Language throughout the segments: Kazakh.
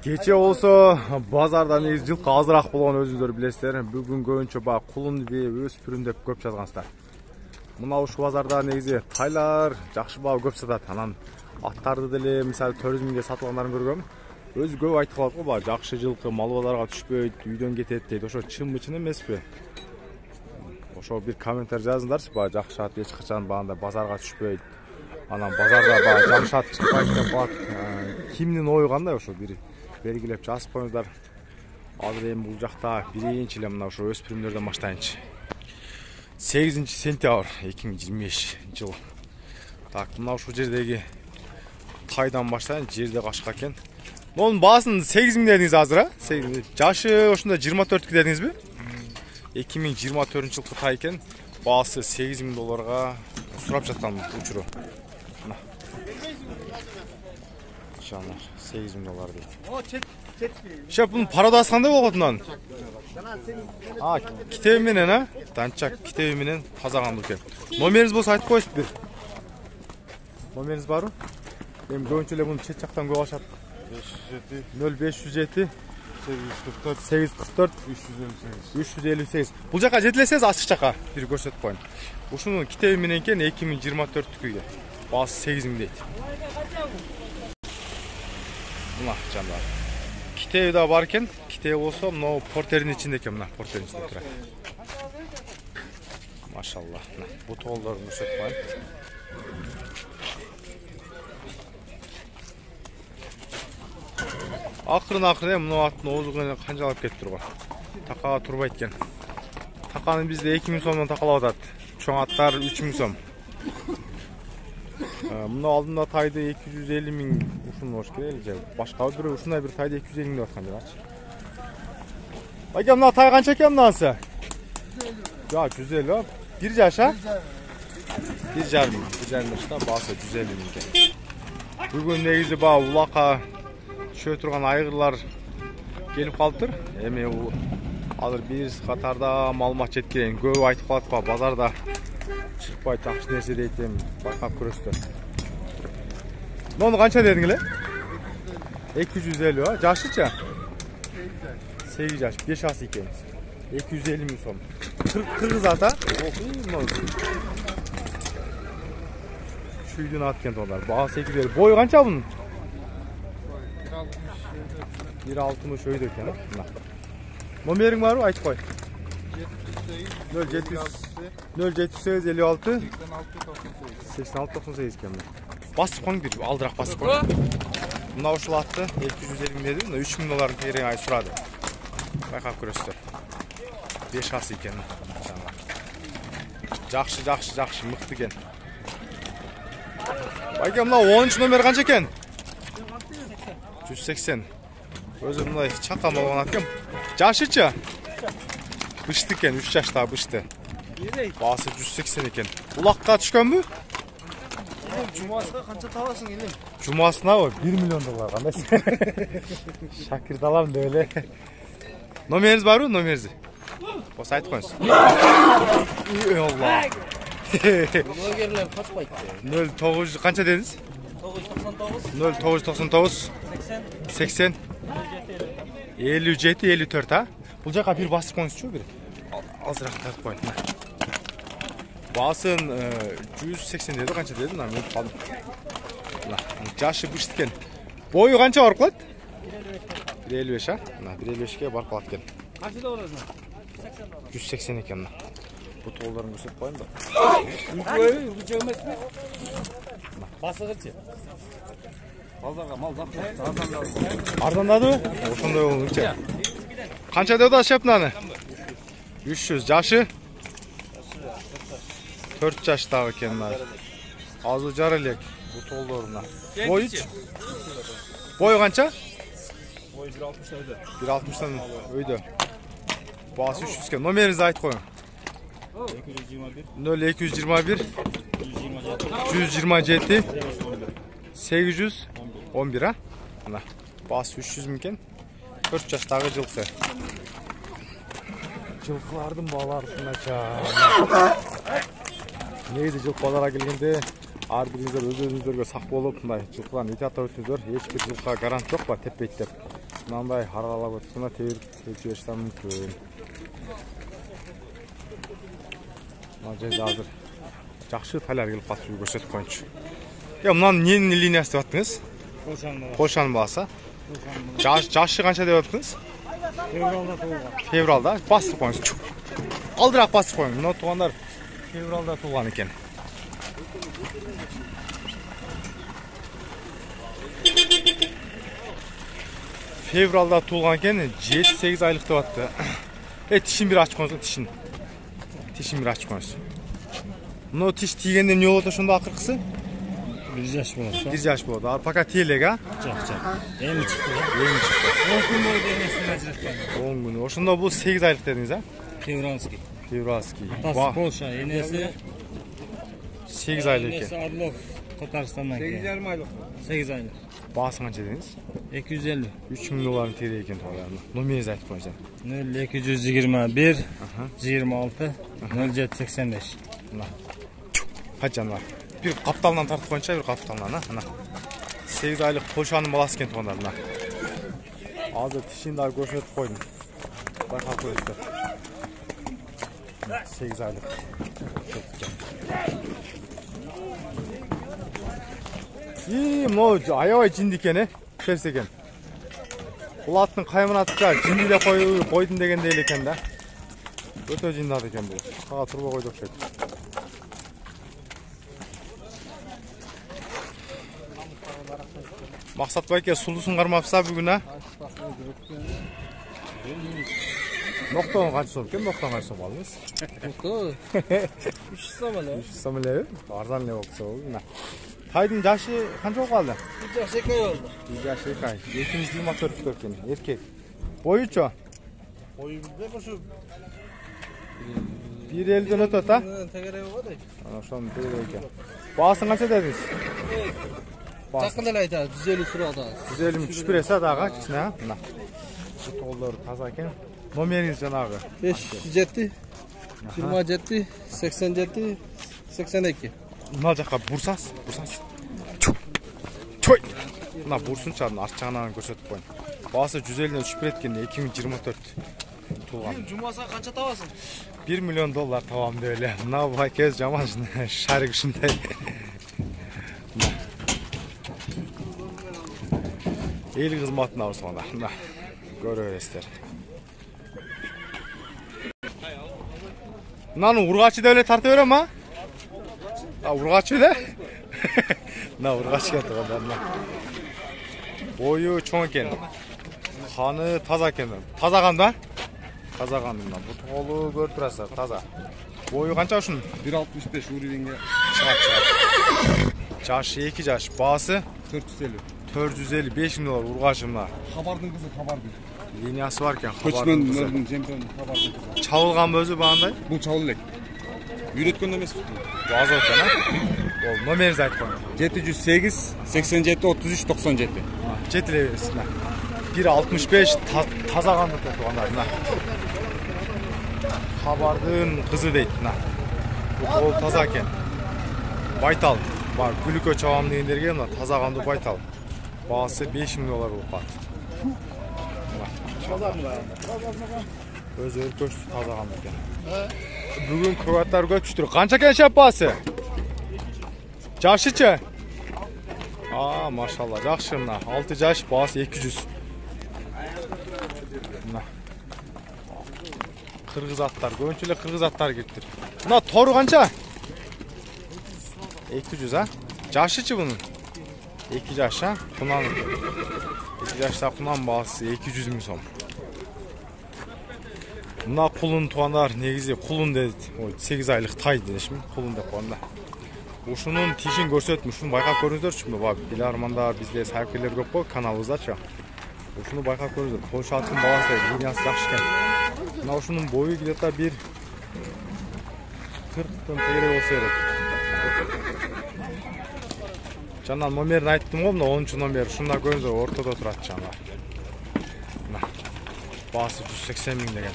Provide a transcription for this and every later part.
Кече болсо базарда негизи жылкы азыраак болгон өзүңүздөр билесиздер. Бүгүн көбүнчө баа кулун бээ өспүрүм деп көп жазгансыздар. Мына ушул базарда негизи тайлар жакшы баа көп сатат. Анан аттарды деле мисалы 400 миңге сатылгандарын көргөм. Өзү көп айтып калат го, баа жакшы жылкы мал базарга түшпөйт, үйдөн кетет дейт. Ошо чын эмеспи? Ошо бир комментарий жазыңдарчы, баа жакшы ат эч качан баанда базарга түшпөйт. Анан базарда баа жакшы ат чыкпайт деп бат. Кимдин ою кандай ошо бир белгилеп жазып коюңуздар. Азыр эми бул жакта биринчи эле мына ошо өспүрүмдөрдөн баштайынчы. 8 сентябрь 2025 жыл. Так, мына ушул жердеги тайдан баштайын, жерде кашка экен. Монун баасын 8 миң дедиңиз азыр, а? Жашы ошондо 24 дедиңизби? 2024 жылкы тай экен. Баасы 8 миң долларга сурап жаткан учуру. Мына. Жанар 8 миң доллар дейт. О, шеп, бунун пародасы кандай болот мындан? Китеби менен, а? Данчак китеби менен таза кандуу экен. Номериңиз болсо айтып коесуз бир. Номериңиз барбы? Эми көбүнчө эле муну чет жактан көп алышат. 0507 844 358. Бул жака жетилесеңиз ачык жака бир көрсөтүп коеюн. Ушунун китеби менен экен 2024-күгө. Баасы 8 миң дейт. Мына жандар. Китеби да бар экен. Китеби болсо мына портердин ичинде экен, мына портердин ичинде турат. Машалла. Бу тоолдорду көрсөтүп коеюн. Акырын мына аттын оозугу канжалап кетип турган. Такага турбайт экен. Таканы бизде 2 миң сомдон такалап атат. Чоң аттар 3 миң сом. Мына алдында тайды 250 миң ушун болуш керек же башка бирөө ушундай бир тайды 250 миң деп аткан жагачы. Байке, мына тай канча экен мынасы? Я, 150, а? Бир жаш, а? 1,5 миң. 1,5 жашта баасы 150 миң экен. Бүгүн негизи баа улакка түшө турган айгырлар келип калыптыр. Эми азыр биз катарда маалымат жеткен. Көп айтып калат ба, базарда чыкпайт жакшы нерсе дейт, эми байкап көрөсүздөр. Мону канча дедиң эле? 250, а? Жашычы? 8 жаш, 5 ас экен. 250 миң сом. Кыргыз ат, а? Шүйдүн ат экен тондар. Баасы 250. Бою канча бунун? 1,60 өйдө экен, а? Номериң барбы? Айтып кой. 0756 8698 экен. Басып коюң бир, алдыраак басып коюң. Мына ушул атты 250 миң деди, 3 миң долларын терең ай сурады. Байкап көрөсүздөр. 5 ас экен. Жакшы, мыкты экен. Байке, мына 10 номер канча экен? 180. Өзү мындай чакам болгон ат экен. Жашычы? Бышты экен, 3 жашта бышты. Баасы 180 экен. Улакка түшкөнбү? Жумасына канча табасың элем? Жумасынабы? 1 миллион доллар кандай? Шакирди алам деп эле. Номериңиз барбы? Номериңиз? Болсо айтып коюңуз. Алла. Блогерлер качпайт. 09 канча дедиңиз? 0999 80 57 54, а? Бул жака бир басып коюңузчу, бир. Азыраак тартып коюн. Баасын 180 деди, канча деди? Мына мен калдым. Мына жашы бышты экен. Бою канча барып калат? 155, а? Мына 155ке барып калат экен. Канчада барасың? 180 экен мына. Бу тоолдорун көрсөтүп коюн да. Үгү эмеспи? Басыгычы. Балдарга мал жакшы. Ардандадыбы? Ошондой болчу. Канча деп атышат мынаны? 300. Жашы? 4 жаштагы экен мына. Азы жар элек бу тоолдоруна. Бойчу? Бою канча? Бою 1,60 өйдө. 1,60 өйдө. Баасы 300 экен. Номериңизди айтып коюң. 0221 127 811, а? Мына баасы 300 миң экен. 4 жаштагы жылкы. Жылкылардын баалары начар. Негизи жылкы базарга келгенде ар бириңиздер өз-өзүңүздөргө сак болуп, мындай жылкыдан эти ата өтүңүздөр. Эч бир жылкыга гарант жок ба, теппейт деп. мынандай аралап өткөндө тебирип өтүп мүмкүн. Мына жерде азыр жакшы талар келип калып көрсөтүп коюнчу. Мынанын эмненин линиясы деп аттыңыз? Полшанын баласы. Жашы канча деп аттыңыз? Февралда туылган. Февралда басып коюңуз. Алдыраак басып коюң. Мына туугандар февралда туулган экен. Февралда туулган экен, 7-8 айлык деп атты. Тишин бир ачып коюңуз, тишин. Тишин бир ачып коюңуз. Мына тиш тийгенде эмне болот ошондо акыркысы? Bir yaş болот. Bir yaş болот. Ал пока тиелек, а? Жок. Эми чыкты. Эми чыкты. 10 күн бойду энесине ажыраткан. 10 күн. Ошондо бул 8 айлык дедиңиз, а? Февральский. Февральский. Атасы Полша, энеси 8 айлык Энеси экен. Орлов, Татарстандан келген. 8,5 айлык. 8 айлык. Баасы канча дедиңиз? 250. 3000 долларын тире экен туугандар. Номеринизди айтып коюңуз. 0221 26 0785. Мына. Качан бар? Bir kaptandan tartıp koyunca bir kaptandan ha. 8 aylık Polşanın balası eкен tуугандар мына. Азыр тишин дагы көрсөтүп койдум. Байкап көрүңүздөр. 8 aylık. Мына аябай жинди экен, терс экен. Бул аттын кайманатыча жинди де койдум дегендей эле экен да. Өтө жиндат экен бул. Кага турбой койду окшойт. Maksat belki sulusun karmapsa bugün ha? Noktadan kaç soğuk? Kim noktadan kaç soğuk aldınız? Nokta? 300 samale. 300 samale. Arzan ne olsa oldu. Taydın yaşı kaç oldu? 1 yaş 2 ay oldu. 1 yaş 2 ay. 224 dörtgen. Erkek. Boyu ço? Boyu bir şu. 1.50'den öte ta? Tegere var da. Ana şu an böyle ekan. Bağısın kaça dediniz? Takındalar aytadi, 150 sura atadi. 150 tushib berasa daga kichkina. Mana. Bu to'g'rilar toza ekan. Nomeringiz janag'i. 507 27 87 82. Mına жаққа бурсас. Çoy. Mına bursuncha artjağынан көрсөтүп коюн. Баасы 150-ден түшүп кеткенде 2024 туулган. Жумаса канча табасың? 1 миллион доллар табам деп эле. Мына бай кез жаман шарик ушундай. El kızmatına Osman'da. Görüyoruzlar. Nanı urgaçı da öyle tartı öyle mi? Ha urgaçı öyle? Na urgaçı geldi kadar. Boyu çoğun eken. Kanı taza eken. Taza kandı. Taza kandı. Bu toğulu görüp duraslar taza. Boyu kança uşun? 1.65 uğrayınca. Çıkar. Caşı 2 caş. Bağısı? 450. 450 5000 dolar urgaçımlar. Xabardın kızı Xabardın. Liniyası varken Koçmen Nördün çempionu Xabardın kızı. Çağılgan bözü bağınday. Bu çavulek. Yürütkön demesi. Bu az olken ha? Ol nomeriz ayt koyun. 708 87 33 97. Jetile verirsinler. 1.65 taza kandı tutuğanlarına. Xabardın kızı deydi. Bu kol taza eken. Baytal. Var gülükö çabam degenlerge mына таза канды байтал. Баасы 5000 доллар болуп калат. Өз өркөчтү таза канды экен. Бүгүн кыргаттар көчүптүр. Канча экен шеп баасы? Жашычы? Машалла, жакшы мына. 6 жаш, баасы 200. Мына. Кыргыз аттар, көбүнчө эле кыргыз аттар кетти. Мына тору канча? 200 ha? Yaşıcı bunun. 2 yaş ha? Kunan. 2 yaşta kunan bağısı 200 bin son. Buna kulun tuğanlar negizi kulun dedi. 8 aylık tay dedi şimdi. Kulun da kuanda. Uşunun tişin görsötmüş. Şunu baykap görünüzdür şimdi. Bile armanda bizde sahipleri yok bu kanalımızda çağ. Uşunu baykap görünüzdür. Polşatın bağısı da liniyası yakışken. Buna uşunun boyu gideta bir 40'tın tegere olsa gerek. Жанан номерин айттым го, мына 10-чу номер. Ушунда көрүңүздөр, ортодо турат жанагы. Мына. Баасы 180 миң деген.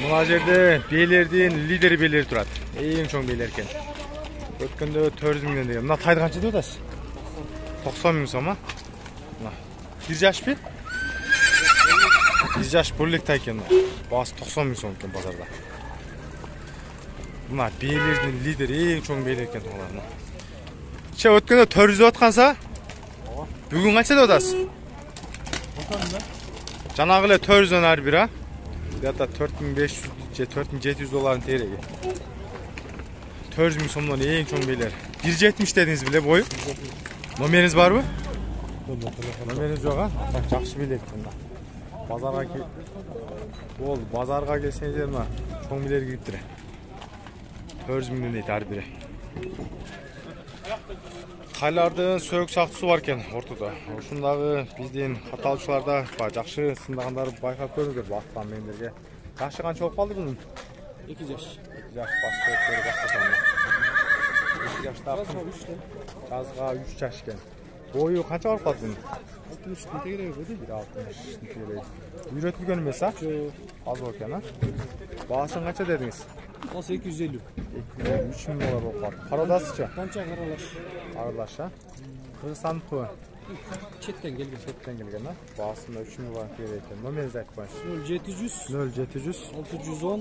Мына жерде бийлердин лидери бийлери турат. Эң чоң бийлер экен. Өткөндө 400 миңден деген. Мына тайды канча деп атасыз? 90 миң сом, а? Мына 1 жаш бе? 1 жаш бөлек екен. Басы 90 мың сом екен базарда. Мына бейлердің лидері ең чоң бейлер екен тоғаларына. Ше өткенде 400 отқанса? Бүгін қаншада отасыз? Жаңағылы 400'дан әр бір, а? Где-то 4500 же 4700 долларын тереге. 400 мың сомнан ең чоң бейлер. 1.70 дедіңіз біле бойы? Номеріңіз бар бі? Номеріңіз жоқ, а? Жақшы бейлер екен. Базарға келсеңіздер ма? Чоң бейлер келіптірі. 400 мыңнан дейді әр бірі. Қайлардың сөөк сақтысы бар екен ортада. Ошындағы бізден қаталушыларда жақшы сындағандары байқап көріңіздер бақытқан мендерге. Жашы қанша болып қалды бұның? 2 жаш. 2 жаш басты өткері бақытқанына. 2 жаштағы жазға 3 жаш екен. Бойы қанша барып қалды бұның? 60 нете керек өді? 1.60 нете керек. Үйретілген емес, а? Az o екен, а? Бағасын қанша дедіңіз? Басы 250. 3 мың доллар болып қалды. Қарадасы ше? Қанша қаралаш? Қаралаш, а? Қырғызстан қой. Четтен келген. Четтен келген, а? Бағасында 3 мың доллар керек екен. Номеріңізді айтып қойыңыз. 0700 610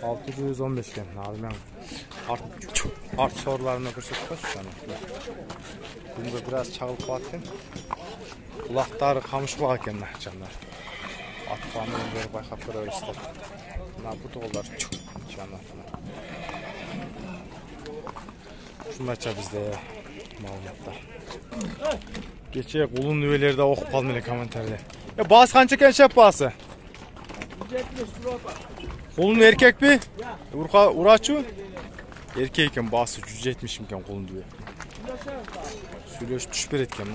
615 екен. Алдымен арт сорларына көрсетіп қойшы. Бүгінгі біраз чағылып қалады екен. Құлақтары қамышқұлақ екен жандар. Атқаны өндері байқап көре өрістер. Мына бұтығылар жандар. Шындайша бізде мағлұматтар. Кеше ұлын өйлерді оқып қалдым еле комментарде. Басы қанша екен шеп басы? Құлын еркек бе? Ұрачу? Еркек екен басы 170 екен құлын өй. Сөйлешіп түш береді екен.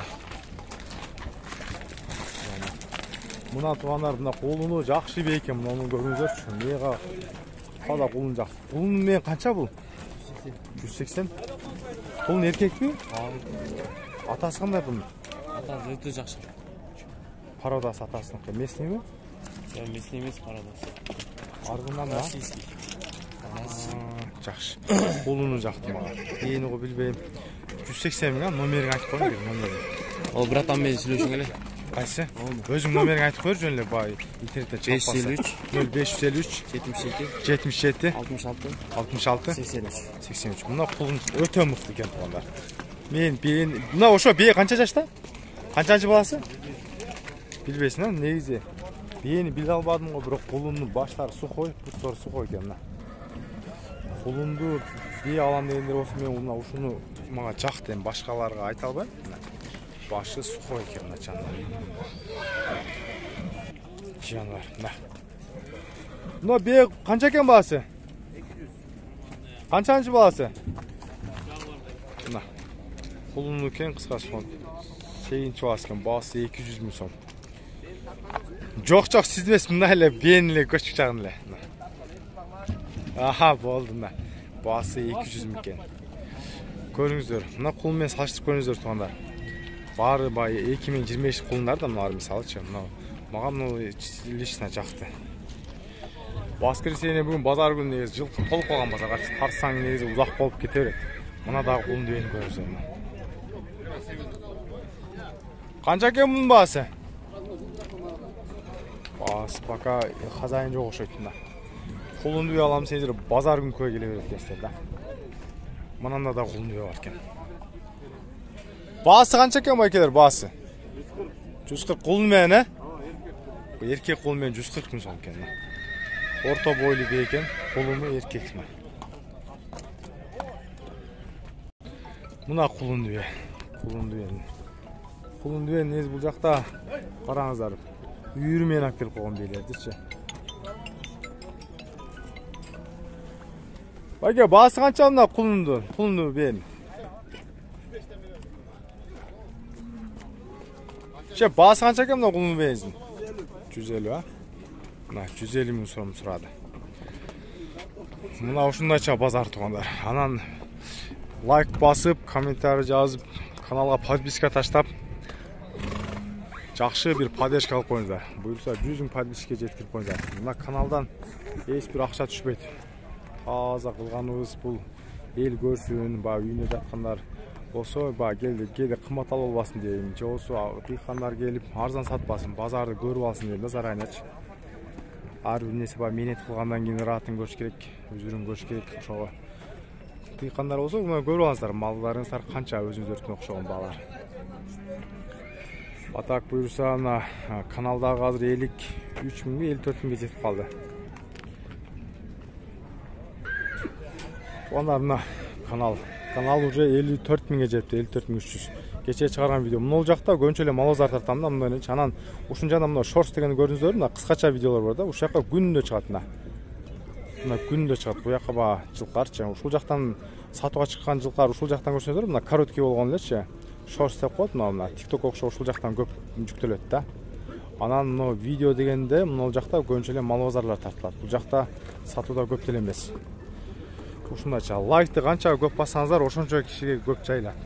Мына туғандар мына қолыны жақшы бе екен, мұны көріңіздер үшін. Неға қада қолын жақсы. Қолын мен қанша бұл? 180. Қолын еркек бе? Атасы қандай бұның? Атасы өте жақсы. Пародасы атасының. Местный бе? Местный емес пародасы. Арғыннан ба? Российский. Жақшы. Қолыны жақты маған. Ені ғой білбейм. 180 мың, номерін айтып қойын бер, номерін. Ол братан мен сөйлешін келе. Қайсы? Өзің номерін айтып қойыр жөнле бай интернетте чаппасы. 0553 77 66 83. Мұна құлын өте мұқты екен туғандар. Мұна ошо бейі қанша жашта? Қаншаншы баласы? Білбесін, негізі. Бейіні біле албадым ғой, бірақ құлынның баштары сухой, бұттары сухой екен. Құлынды бей алам дегендер осы мен ұшыны маға жақты, башқаларға айта албай. Başı suxoy ekan canlar. Canlar. Buna bir qancha ekan bahası? 200. Qanchанчы bahası? Buna. Qulunlu ekan qisqasi son. 8-chi bahası ekan, bahası 200 ming so'm. Jo'q siz emas, bunday benli ko'chib chiqanlar. Aha, bo'ldi buna. Bahası 200 ming ekan. Ko'ringizlar. Buna qul bilan solishtirib ko'ringizlar tuğanlar. Бары бай 2025 құлындар да мыналар мисалычы. Маған лично жақты. Воскресенье бүгін базар күні негізі жылқы толып қалған базарға. Тарсаң негізі ұзақ болып кетер еді. Мына дағы құлын дейін көріңіздер. Қанша екен бұның басы? Басы пока хозяин жоқ оқшайтында. Құлын дей аламын сендер базар күні көре келе береді десіздер да. Мынанда да құлын дей бар екен. Bası qancha ekan baykalar bası? 140 qulun men, ha? Bu erkek qulun men 140 ming so'm ekan. O'rta bo'yli bir ekan, quluni erkekmi? Buna qulun duya. Qulun duya nez bu yoqda qarangizlar. Uyurmen olib kelib qo'ygan deylardi-chi. Bayka bası qancha bunda qulunni ben. Bası qancha ekan bunda qulun benzin? 150 ha? Mana 150 ming so'm so'radi. Mana o'shundaycha bozor tuğanlar. Anan like basıp, kommentariy yozib, kanalga podpiska tashlab, yaxshi bir podpishka qilib qo'yinglar. Buyursa 100 ming podpiska yetkazib qo'yinglar. Mana kanaldan hech bir ақша tushmaydi. Toza qilganimiz bu el ko'rsin, uyinda жатқандар болсо баягы кээде кымбат алып албасын дейм, же болбосо дыйкандар келип арзан сатпасын, базарды көрүп алсын дейм да заранечи. Ар бир нерсе баягы мээнет кылгандан кийин ыраатын көрүш керек, өзүрүн көрүш керек. Ошого дыйкандар болсо көрүп алыңыздар, малдарыңыздар канча өзүңүздөрдүкүнө окшогон баалар. Атак буюрса ана каналдагы азыр 53 миңге 54 миңге жетип калды. Туугандар, канал уже 54 миңге жетти, 54.300. Кечээ чыгарган видео. Мына жакта көбүнчө эле малозар тартам да, мындай эле. Анан ушун жана мына шорс дегенди көрдүңүздөр, мына кыскача видеолор бар да. Ушул жака күнүндө чыгат мына. Мына күнүндө чыгат. Бу жака баягы жылкарчы. Ушул жактан сатууга чыккан жылкар ушул жактан көрсөңүздөр, мына короткий болгон элечи. Шорс деп коет, мына TikTok окшоо ушул жактан көп жүктөлөт да. Анан мына видео дегенде мына жакта көбүнчө эле малозарлар тартылат. Бул жакта сатууда көп деле эмес. Ушундайча лайкты канча көп бассаңыздар, ошончо кишиге көп жайылат.